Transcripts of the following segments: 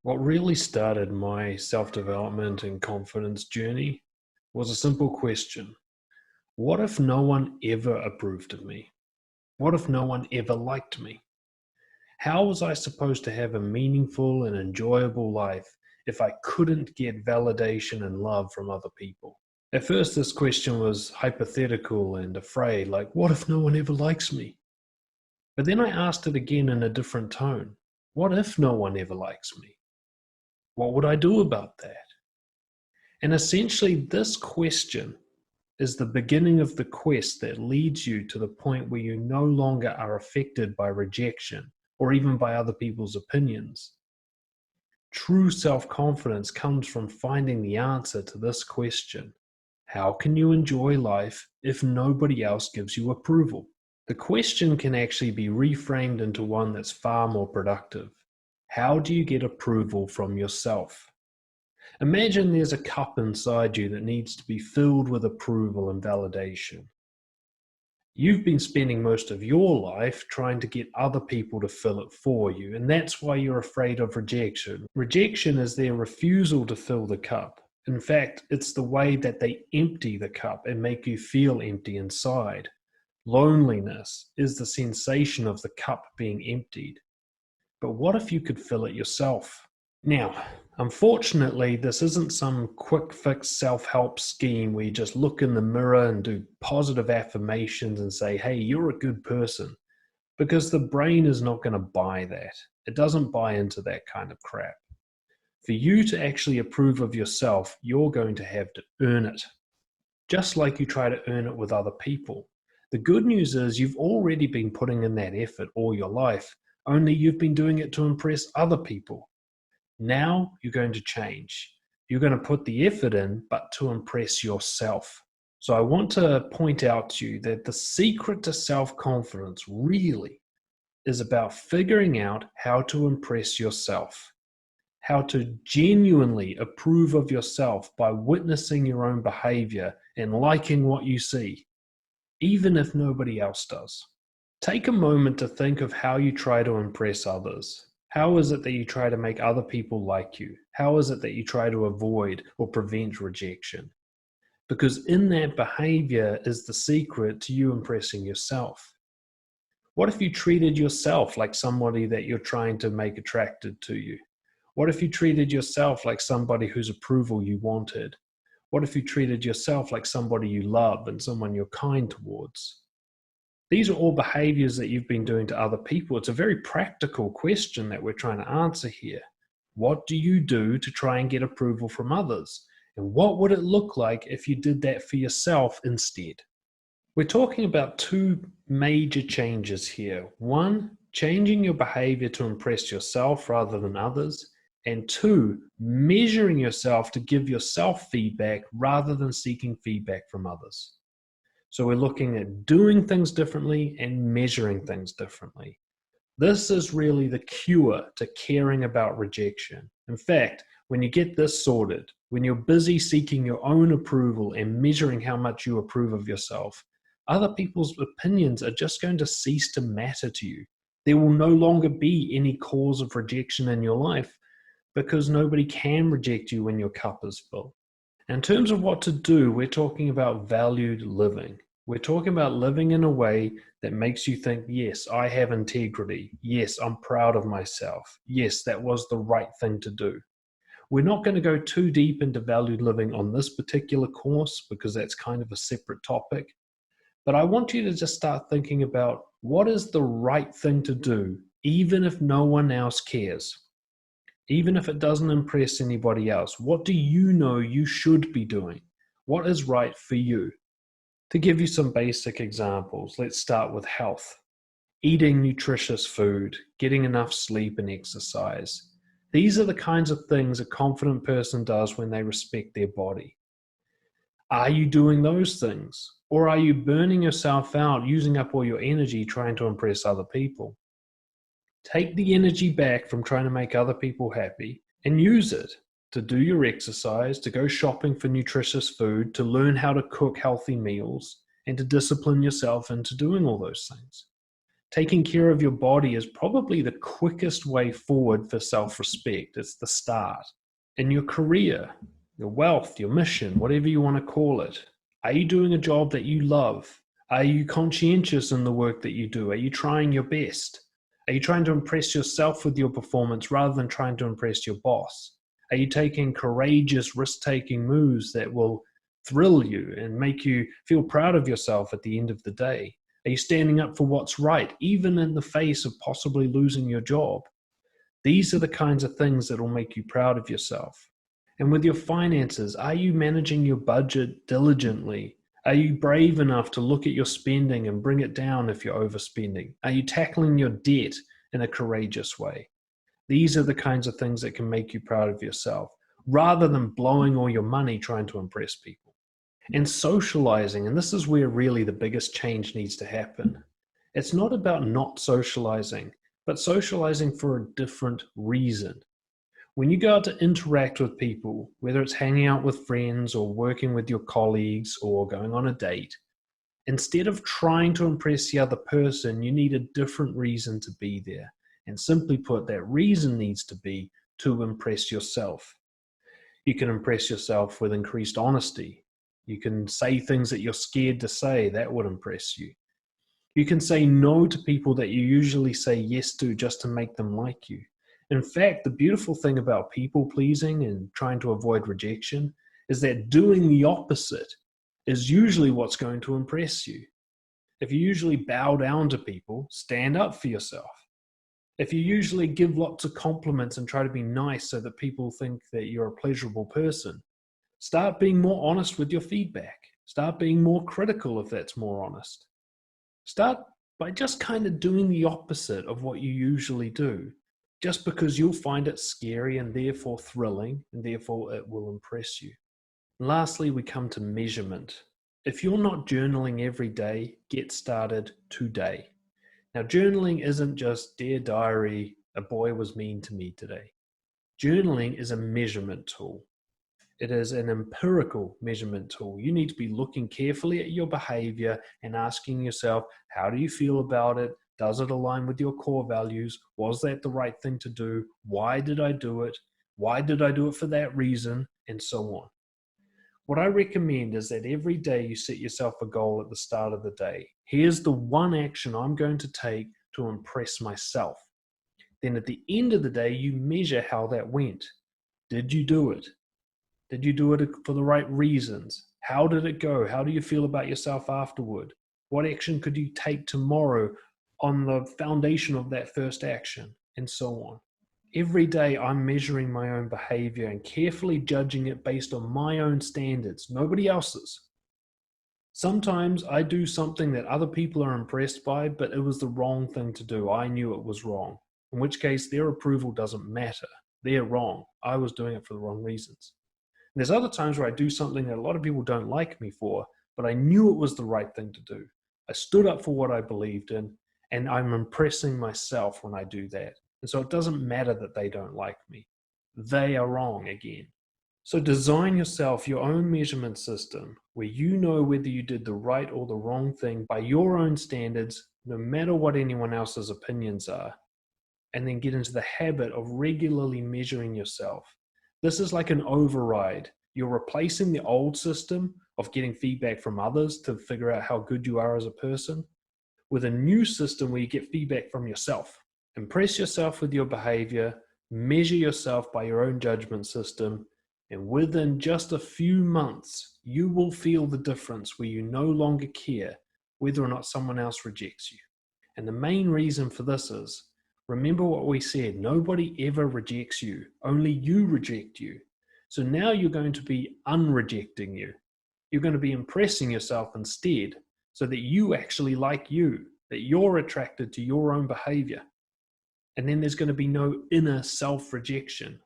What really started my self-development and confidence journey was a simple question. What if no one ever approved of me? What if no one ever liked me? How was I supposed to have a meaningful and enjoyable life if I couldn't get validation and love from other people? At first, this question was hypothetical and afraid, like, what if no one ever likes me? But then I asked it again in a different tone. What if no one ever likes me? What would I do about that? And essentially, this question is the beginning of the quest that leads you to the point where you no longer are affected by rejection or even by other people's opinions. True self-confidence comes from finding the answer to this question. How can you enjoy life if nobody else gives you approval? The question can actually be reframed into one that's far more productive. How do you get approval from yourself? Imagine there's a cup inside you that needs to be filled with approval and validation. You've been spending most of your life trying to get other people to fill it for you, and that's why you're afraid of rejection. Rejection is their refusal to fill the cup. In fact, it's the way that they empty the cup and make you feel empty inside. Loneliness is the sensation of the cup being emptied. But what if you could fill it yourself? Now, unfortunately, this isn't some quick fix self-help scheme where you just look in the mirror and do positive affirmations and say, hey, you're a good person. Because the brain is not going to buy that. It doesn't buy into that kind of crap. For you to actually approve of yourself, you're going to have to earn it. Just like you try to earn it with other people. The good news is you've already been putting in that effort all your life, only you've been doing it to impress other people. Now you're going to change. You're going to put the effort in, but to impress yourself. So I want to point out to you that the secret to self-confidence really is about figuring out how to impress yourself, how to genuinely approve of yourself by witnessing your own behavior and liking what you see, even if nobody else does. Take a moment to think of how you try to impress others. How is it that you try to make other people like you? How is it that you try to avoid or prevent rejection? Because in that behavior is the secret to you impressing yourself. What if you treated yourself like somebody that you're trying to make attracted to you? What if you treated yourself like somebody whose approval you wanted? What if you treated yourself like somebody you love and someone you're kind towards? These are all behaviors that you've been doing to other people. It's a very practical question that we're trying to answer here. What do you do to try and get approval from others? And what would it look like if you did that for yourself instead? We're talking about two major changes here. One, changing your behavior to impress yourself rather than others. And two, measuring yourself to give yourself feedback rather than seeking feedback from others. So we're looking at doing things differently and measuring things differently. This is really the cure to caring about rejection. In fact, when you get this sorted, when you're busy seeking your own approval and measuring how much you approve of yourself, other people's opinions are just going to cease to matter to you. There will no longer be any cause of rejection in your life because nobody can reject you when your cup is full. In terms of what to do, we're talking about valued living. We're talking about living in a way that makes you think, yes, I have integrity. Yes, I'm proud of myself. Yes, that was the right thing to do. We're not going to go too deep into valued living on this particular course because that's kind of a separate topic. But I want you to just start thinking about what is the right thing to do, even if no one else cares. Even if it doesn't impress anybody else, what do you know you should be doing? What is right for you? To give you some basic examples, let's start with health. Eating nutritious food, getting enough sleep and exercise. These are the kinds of things a confident person does when they respect their body. Are you doing those things? Or are you burning yourself out, using up all your energy trying to impress other people? Take the energy back from trying to make other people happy and use it to do your exercise, to go shopping for nutritious food, to learn how to cook healthy meals, and to discipline yourself into doing all those things. Taking care of your body is probably the quickest way forward for self-respect. It's the start. In your career, your wealth, your mission, whatever you want to call it, are you doing a job that you love? Are you conscientious in the work that you do? Are you trying your best? Are you trying to impress yourself with your performance rather than trying to impress your boss? Are you taking courageous, risk-taking moves that will thrill you and make you feel proud of yourself at the end of the day? Are you standing up for what's right, even in the face of possibly losing your job? These are the kinds of things that will make you proud of yourself. And with your finances, are you managing your budget diligently? Are you brave enough to look at your spending and bring it down if you're overspending? Are you tackling your debt in a courageous way? These are the kinds of things that can make you proud of yourself, rather than blowing all your money trying to impress people. And socializing, and this is where really the biggest change needs to happen. It's not about not socializing, but socializing for a different reason. When you go out to interact with people, whether it's hanging out with friends or working with your colleagues or going on a date, instead of trying to impress the other person, you need a different reason to be there. And simply put, that reason needs to be to impress yourself. You can impress yourself with increased honesty. You can say things that you're scared to say. That would impress you. You can say no to people that you usually say yes to just to make them like you. In fact, the beautiful thing about people pleasing and trying to avoid rejection is that doing the opposite is usually what's going to impress you. If you usually bow down to people, stand up for yourself. If you usually give lots of compliments and try to be nice so that people think that you're a pleasurable person, start being more honest with your feedback. Start being more critical if that's more honest. Start by just kind of doing the opposite of what you usually do, just because you'll find it scary and therefore thrilling, and therefore it will impress you. And lastly, we come to measurement. If you're not journaling every day, get started today. Now, journaling isn't just, "Dear diary, a boy was mean to me today." Journaling is a measurement tool. It is an empirical measurement tool. You need to be looking carefully at your behavior and asking yourself, how do you feel about it? Does it align with your core values? Was that the right thing to do? Why did I do it? Why did I do it for that reason? And so on. What I recommend is that every day you set yourself a goal at the start of the day. Here's the one action I'm going to take to impress myself. Then at the end of the day, you measure how that went. Did you do it? Did you do it for the right reasons? How did it go? How do you feel about yourself afterward? What action could you take tomorrow on the foundation of that first action? And so on. Every day I'm measuring my own behavior and carefully judging it based on my own standards, nobody else's. Sometimes I do something that other people are impressed by, but it was the wrong thing to do. I knew it was wrong, in which case their approval doesn't matter. They're wrong. I was doing it for the wrong reasons. And there's other times where I do something that a lot of people don't like me for, but I knew it was the right thing to do. I stood up for what I believed in, and I'm impressing myself when I do that. And so it doesn't matter that they don't like me. They are wrong again. So design yourself your own measurement system where you know whether you did the right or the wrong thing by your own standards, no matter what anyone else's opinions are, and then get into the habit of regularly measuring yourself. This is like an override. You're replacing the old system of getting feedback from others to figure out how good you are as a person with a new system where you get feedback from yourself. Impress yourself with your behavior, measure yourself by your own judgment system, and within just a few months, you will feel the difference where you no longer care whether or not someone else rejects you. And the main reason for this is, remember what we said, nobody ever rejects you, only you reject you. So now you're going to be unrejecting you. You're going to be impressing yourself instead so that you actually like you, that you're attracted to your own behavior. And then there's going to be no inner self-rejection.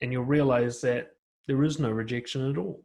And you'll realize that there is no rejection at all.